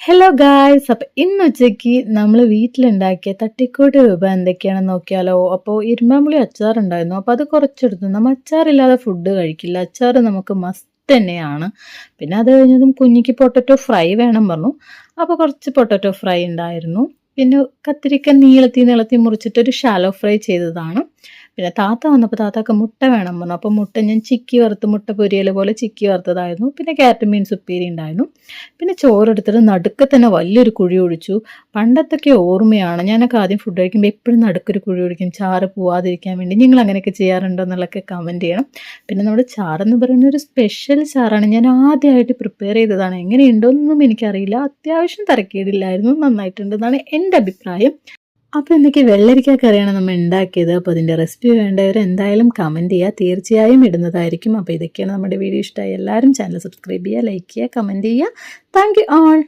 Hello guys, അപ്പോൾ ഇന്ന് ഉച്ചയ്ക്ക് നമ്മൾ വീട്ടിലുണ്ടാക്കിയ തട്ടിക്കൂട്ട് വിഭവം എന്തൊക്കെയാണെന്ന് നോക്കിയാലോ. അപ്പോൾ ഇരുമ്പാമ്പുളി അച്ചാറുണ്ടായിരുന്നു. അപ്പോൾ അത് കുറച്ചെടുത്തു. നമ്മൾ അച്ചാറില്ലാതെ ഫുഡ് കഴിക്കില്ല. അച്ചാർ നമുക്ക് മസ്റ്റ് തന്നെയാണ്. പിന്നെ അത് കഴിഞ്ഞതും കുഞ്ഞിക്ക് പൊട്ടറ്റോ ഫ്രൈ വേണം പറഞ്ഞു. അപ്പോൾ കുറച്ച് പൊട്ടറ്റോ ഫ്രൈ ഉണ്ടായിരുന്നു. പിന്നെ കത്തിരിക്ക നീളത്തി മുറിച്ചിട്ടൊരു ഷാലോ ഫ്രൈ ചെയ്തതാണ്. പിന്നെ താത്ത വന്നപ്പോൾ താത്താക്ക് മുട്ട വേണം പറഞ്ഞു. അപ്പോൾ മുട്ട ഞാൻ ചിക്കി വറുത്ത്, മുട്ട പൊരിയൽ പോലെ ചിക്കി വറുത്തതായിരുന്നു. പിന്നെ ക്യാരറ്റ് ബീൻസ് ഉപ്പേരി ഉണ്ടായിരുന്നു. പിന്നെ ചോറെടുത്തിട്ട് നടുക്ക് തന്നെ വലിയൊരു കുഴി ഒഴിച്ചു. പണ്ടത്തൊക്കെ ഓർമ്മയാണ്, ഞാനൊക്കെ ആദ്യം ഫുഡ് കഴിക്കുമ്പോൾ എപ്പോഴും നടുക്കൊരു കുഴി ഒഴിക്കും, ചാറ് പോവാതിരിക്കാൻ വേണ്ടി. നിങ്ങൾ അങ്ങനെയൊക്കെ ചെയ്യാറുണ്ടോ എന്നുള്ളതൊക്കെ കമൻറ്റ് ചെയ്യണം. പിന്നെ നമ്മുടെ ചാറെന്ന് പറയുന്ന ഒരു സ്പെഷ്യൽ ചാറാണ്. ഞാൻ ആദ്യമായിട്ട് പ്രിപ്പയർ ചെയ്തതാണ്. എങ്ങനെയുണ്ടോയെന്നൊന്നും എനിക്കറിയില്ല. അത്യാവശ്യം തരക്കേടില്ലായിരുന്നു, നന്നായിട്ടുണ്ടെന്നാണ് എൻ്റെ അഭിപ്രായം. അപ്പോൾ ഇന്നേക്ക് വെള്ളരിക്ക കറിയാണ് നമ്മൾ ഉണ്ടാക്കിയത്. അപ്പോൾ അതിൻ്റെ റെസിപ്പി വേണ്ടവർ എന്തായാലും കമൻറ്റ് ചെയ്യുക, തീർച്ചയായും ഇടുന്നതായിരിക്കും. അപ്പോൾ ഇതൊക്കെയാണ് നമ്മുടെ വീഡിയോ. ഇഷ്ടമായി എല്ലാവരും ചാനൽ സബ്സ്ക്രൈബ് ചെയ്യുക, ലൈക്ക് ചെയ്യുക, കമൻറ്റ് ചെയ്യുക. Thank you all.